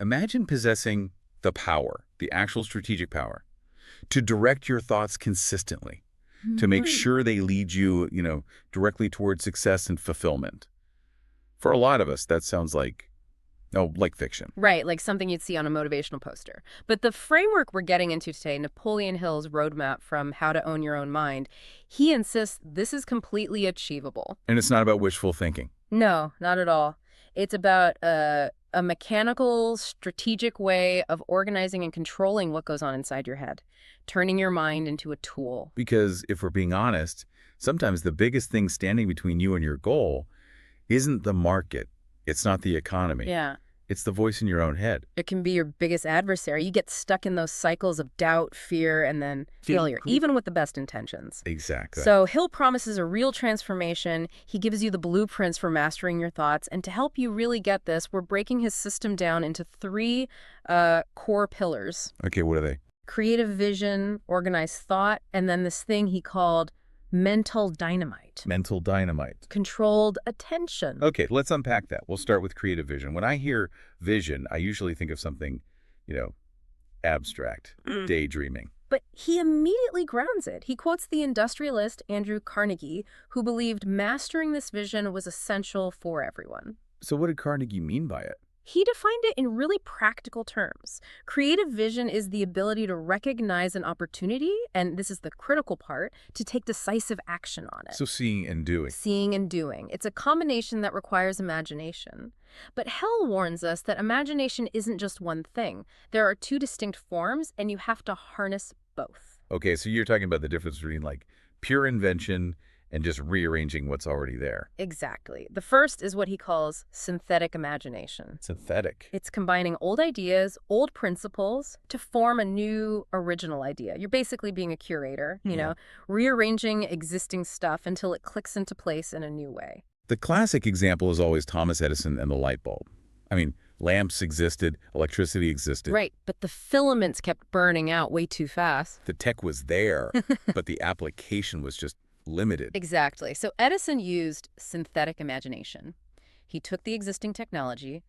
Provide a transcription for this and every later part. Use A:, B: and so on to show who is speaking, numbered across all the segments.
A: Imagine possessing the power, the actual strategic power, to direct your thoughts consistently, to make sure they lead you, directly towards success and fulfillment. For a lot of us, that sounds like fiction.
B: Right, like something you'd see on a motivational poster. But the framework we're getting into today, Napoleon Hill's roadmap from How to Own Your Own Mind, he insists this is completely achievable.
A: And it's not about wishful thinking.
B: No, not at all. It's about a mechanical, strategic way of organizing and controlling what goes on inside your head, turning your mind into a tool.
A: Because if we're being honest, sometimes the biggest thing standing between you and your goal isn't the market. It's not the economy.
B: Yeah.
A: It's the voice in your own head.
B: It can be your biggest adversary. You get stuck in those cycles of doubt, fear, and then failure, even with the best intentions.
A: Exactly.
B: So Hill promises a real transformation. He gives you the blueprints for mastering your thoughts. And to help you really get this, we're breaking his system down into 3 core pillars.
A: Okay, what are they?
B: Creative vision, organized thought, and then this thing he called mental dynamite.
A: Mental dynamite.
B: Controlled attention.
A: Okay, let's unpack that. We'll start with creative vision. When I hear vision, I usually think of something, abstract, daydreaming.
B: But he immediately grounds it. He quotes the industrialist Andrew Carnegie, who believed mastering this vision was essential for everyone.
A: So what did Carnegie mean by it?
B: He defined it in really practical terms. Creative vision is the ability to recognize an opportunity, and this is the critical part, to take decisive action on it.
A: So seeing and doing.
B: Seeing and doing. It's a combination that requires imagination. But Hell warns us that imagination isn't just one thing. There are 2 distinct forms, and you have to harness both.
A: Okay, so you're talking about the difference between pure invention and just rearranging what's already there.
B: Exactly. The first is what he calls synthetic imagination.
A: Synthetic.
B: It's combining old ideas, old principles to form a new original idea. You're basically being a curator, rearranging existing stuff until it clicks into place in a new way.
A: The classic example is always Thomas Edison and the light bulb. I mean, lamps existed, electricity existed.
B: Right, but the filaments kept burning out way too fast.
A: The tech was there, but the application was just limited.
B: Exactly. So Edison used synthetic imagination. He took the existing technology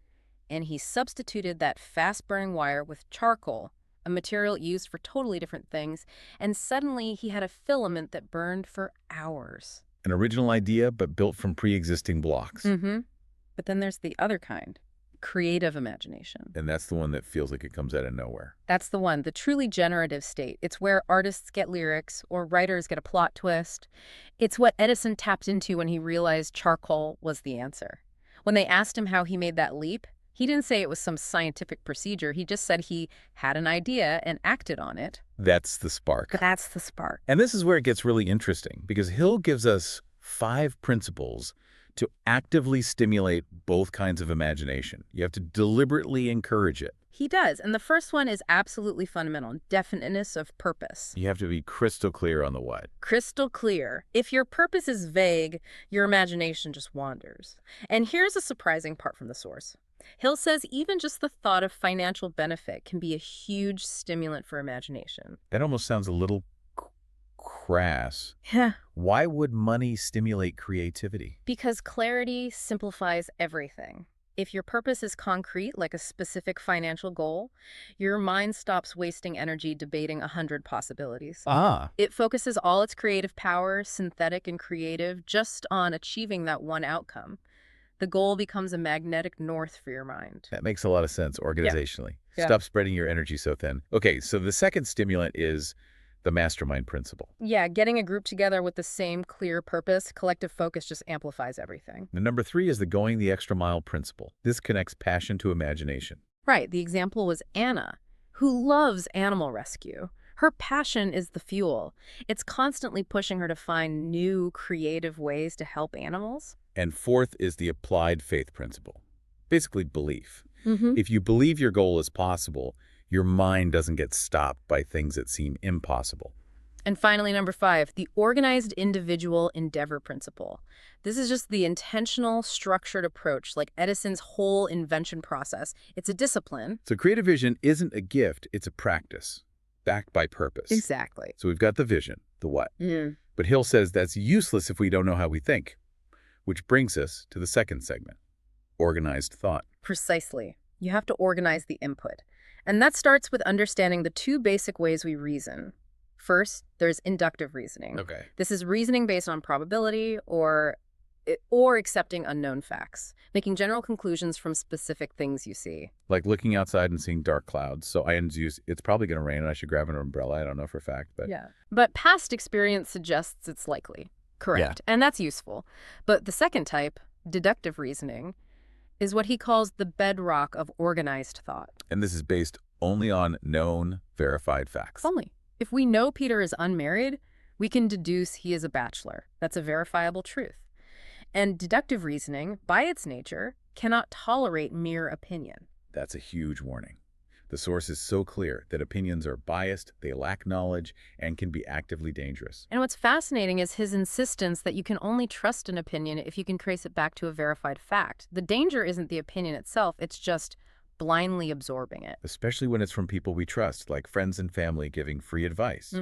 B: and he substituted that fast-burning wire with charcoal, a material used for totally different things, and suddenly he had a filament that burned for hours.
A: An original idea, but built from pre-existing blocks.
B: But then there's the other kind. Creative imagination.
A: And that's the one that feels like it comes out of nowhere.
B: That's the one, the truly generative state. It's where artists get lyrics or writers get a plot twist. It's what Edison tapped into when he realized charcoal was the answer. When they asked him how he made that leap, he didn't say it was some scientific procedure. He just said he had an idea and acted on it.
A: That's the spark.
B: That's the spark.
A: And this is where it gets really interesting, because Hill gives us 5 principles to actively stimulate both kinds of imagination. You have to deliberately encourage it.
B: He does. And the first one is absolutely fundamental, definiteness of purpose.
A: You have to be crystal clear on the what.
B: Crystal clear. If your purpose is vague, your imagination just wanders. And here's a surprising part from the source. Hill says even just the thought of financial benefit can be a huge stimulant for imagination.
A: That almost sounds a little crass.
B: Yeah.
A: Why would money stimulate creativity?
B: Because clarity simplifies everything. If your purpose is concrete, like a specific financial goal, your mind stops wasting energy debating 100 possibilities. It focuses all its creative power, synthetic and creative, just on achieving that one outcome. The goal becomes a magnetic north for your mind.
A: That makes a lot of sense organizationally.
B: Yeah.
A: Stop spreading your energy so thin. Okay, so the second stimulant is the mastermind principle.
B: Yeah, getting a group together with the same clear purpose, collective focus just amplifies everything.
A: The number 3 is the going the extra mile principle. This connects passion to imagination.
B: Right, the example was Anna, who loves animal rescue. Her passion is the fuel. It's constantly pushing her to find new, creative ways to help animals.
A: And 4th is the applied faith principle. Basically, belief.
B: Mm-hmm.
A: If you believe your goal is possible, your mind doesn't get stopped by things that seem impossible.
B: And finally, number 5, the organized individual endeavor principle. This is just the intentional, structured approach, like Edison's whole invention process. It's a discipline.
A: So creative vision isn't a gift, it's a practice, backed by purpose.
B: Exactly.
A: So we've got the vision, the what.
B: Mm.
A: But Hill says that's useless if we don't know how we think, which brings us to the second segment, organized thought.
B: Precisely. You have to organize the input. And that starts with understanding the two basic ways we reason. First, there's inductive reasoning.
A: Okay.
B: This is reasoning based on probability or accepting unknown facts, making general conclusions from specific things you see.
A: Like looking outside and seeing dark clouds. So I induce it's probably going to rain and I should grab an umbrella. I don't know for a fact, but
B: yeah. But past experience suggests it's likely. Correct. Yeah. And that's useful. But the second type, deductive reasoning, is what he calls the bedrock of organized thought.
A: And this is based only on known, verified facts.
B: Only. If we know Peter is unmarried, we can deduce he is a bachelor. That's a verifiable truth. And deductive reasoning, by its nature, cannot tolerate mere opinion.
A: That's a huge warning. The source is so clear that opinions are biased, they lack knowledge, and can be actively dangerous.
B: And what's fascinating is his insistence that you can only trust an opinion if you can trace it back to a verified fact. The danger isn't the opinion itself, it's just blindly absorbing it.
A: Especially when it's from people we trust, like friends and family giving free advice.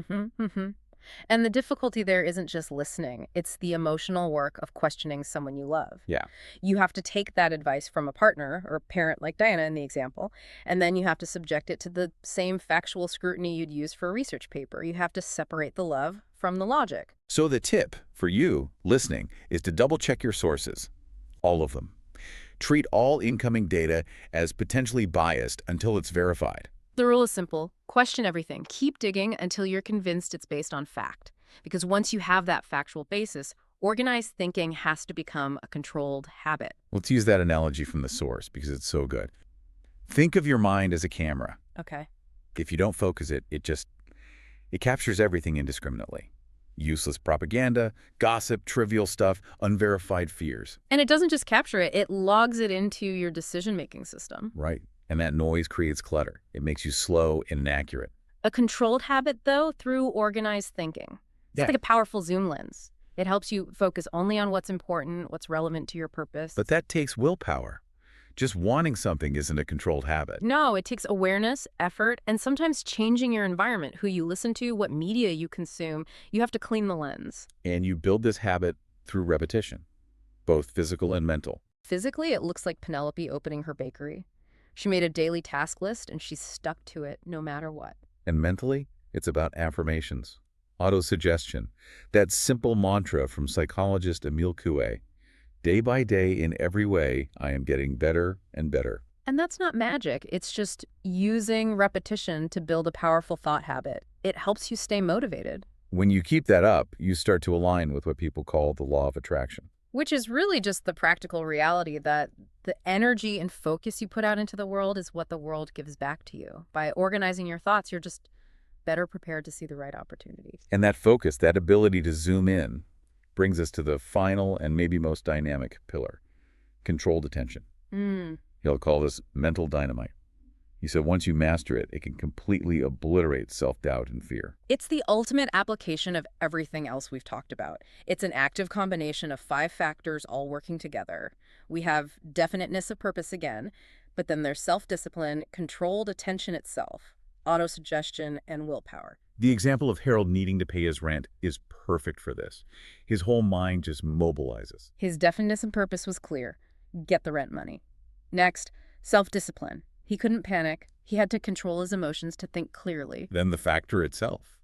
B: And the difficulty there isn't just listening. It's the emotional work of questioning someone you love.
A: Yeah.
B: You have to take that advice from a partner or parent like Diana in the example, and then you have to subject it to the same factual scrutiny you'd use for a research paper. You have to separate the love from the logic.
A: So the tip for you listening is to double-check your sources, all of them. Treat all incoming data as potentially biased until it's verified.
B: The rule is simple. Question everything. Keep digging until you're convinced it's based on fact. Because once you have that factual basis, organized thinking has to become a controlled habit.
A: Let's use that analogy from the source because it's so good. Think of your mind as a camera.
B: Okay.
A: If you don't focus it, it captures everything indiscriminately. Useless propaganda, gossip, trivial stuff, unverified fears.
B: And it doesn't just capture it, it logs it into your decision-making system.
A: Right. And that noise creates clutter. It makes you slow and inaccurate.
B: A controlled habit, though, through organized thinking. It's like a powerful zoom lens. It helps you focus only on what's important, what's relevant to your purpose.
A: But that takes willpower. Just wanting something isn't a controlled habit.
B: No, it takes awareness, effort, and sometimes changing your environment, who you listen to, what media you consume. You have to clean the lens.
A: And you build this habit through repetition, both physical and mental.
B: Physically, it looks like Penelope opening her bakery. She made a daily task list, and she stuck to it no matter what.
A: And mentally, it's about affirmations, autosuggestion, that simple mantra from psychologist Emile Coué. Day by day, in every way, I am getting better and better.
B: And that's not magic. It's just using repetition to build a powerful thought habit. It helps you stay motivated.
A: When you keep that up, you start to align with what people call the law of attraction.
B: Which is really just the practical reality that the energy and focus you put out into the world is what the world gives back to you. By organizing your thoughts, you're just better prepared to see the right opportunities.
A: And that focus, that ability to zoom in, brings us to the final and maybe most dynamic pillar, controlled attention. He'll call this mental dynamite. He said once you master it, it can completely obliterate self-doubt and fear.
B: It's the ultimate application of everything else we've talked about. It's an active combination of 5 factors all working together. We have definiteness of purpose again, but then there's self-discipline, controlled attention itself, autosuggestion, and willpower.
A: The example of Harold needing to pay his rent is perfect for this. His whole mind just mobilizes.
B: His definiteness and purpose was clear. Get the rent money. Next, self-discipline. He couldn't panic. He had to control his emotions to think clearly.
A: Then the factor itself.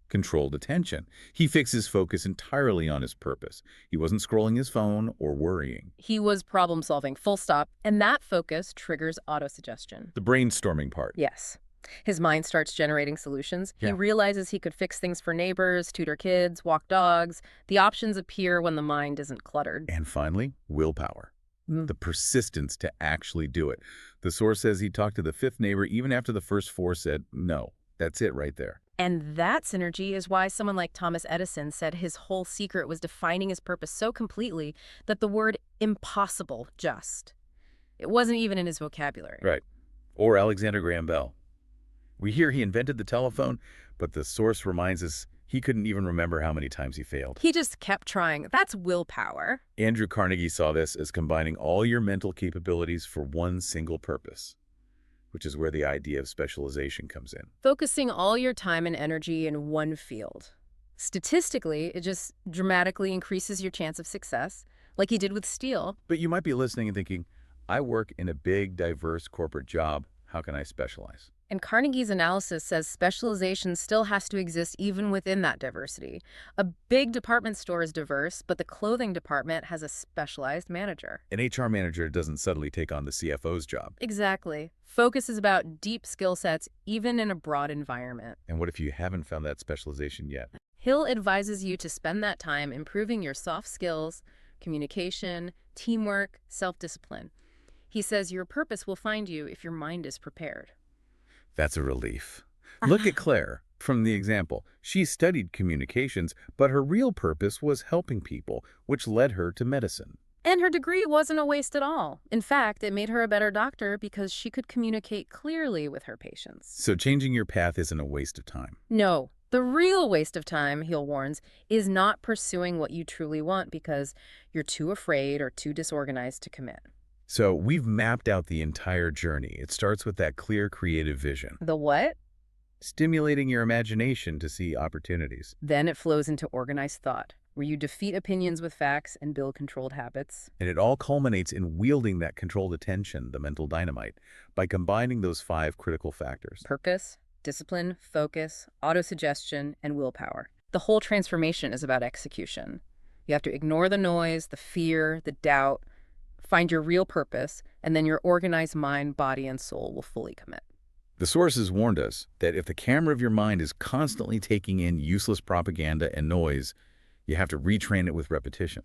A: Controlled attention. He fixed his focus entirely on his purpose. He wasn't scrolling his phone or worrying.
B: He was problem-solving, full stop. And that focus triggers autosuggestion.
A: The brainstorming part.
B: Yes. His mind starts generating solutions.
A: Yeah.
B: He realizes he could fix things for neighbors, tutor kids, walk dogs. The options appear when the mind isn't cluttered.
A: And finally, willpower. The persistence to actually do it. The source says he talked to the 5th neighbor even after the first 4 said no. That's it right there.
B: And that synergy is why someone like Thomas Edison said his whole secret was defining his purpose so completely that the word impossible it wasn't even in his vocabulary.
A: Right. Or Alexander Graham Bell. We hear he invented the telephone, but the source reminds us he couldn't even remember how many times he failed.
B: He just kept trying. That's willpower.
A: Andrew Carnegie saw this as combining all your mental capabilities for one single purpose, which is where the idea of specialization comes in.
B: Focusing all your time and energy in one field. Statistically, it just dramatically increases your chance of success, like he did with steel.
A: But you might be listening and thinking, I work in a big, diverse corporate job. How can I specialize?
B: And Carnegie's analysis says specialization still has to exist even within that diversity. A big department store is diverse, but the clothing department has a specialized manager.
A: An HR manager doesn't suddenly take on the CFO's job.
B: Exactly. Focus is about deep skill sets, even in a broad environment.
A: And what if you haven't found that specialization yet?
B: Hill advises you to spend that time improving your soft skills, communication, teamwork, self-discipline. He says your purpose will find you if your mind is prepared.
A: That's a relief. Look at Claire. From the example, she studied communications, but her real purpose was helping people, which led her to medicine.
B: And her degree wasn't a waste at all. In fact, it made her a better doctor because she could communicate clearly with her patients.
A: So changing your path isn't a waste of time.
B: No, the real waste of time, Hill warns, is not pursuing what you truly want because you're too afraid or too disorganized to commit.
A: So we've mapped out the entire journey. It starts with that clear creative vision.
B: The what?
A: Stimulating your imagination to see opportunities.
B: Then it flows into organized thought, where you defeat opinions with facts and build controlled habits.
A: And it all culminates in wielding that controlled attention, the mental dynamite, by combining those 5 critical factors.
B: Purpose, discipline, focus, autosuggestion, and willpower. The whole transformation is about execution. You have to ignore the noise, the fear, the doubt, find your real purpose, and then your organized mind, body, and soul will fully commit.
A: The sources warned us that if the camera of your mind is constantly taking in useless propaganda and noise, you have to retrain it with repetition.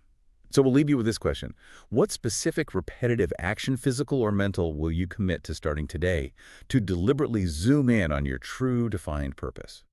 A: So we'll leave you with this question. What specific repetitive action, physical or mental, will you commit to starting today to deliberately zoom in on your true defined purpose?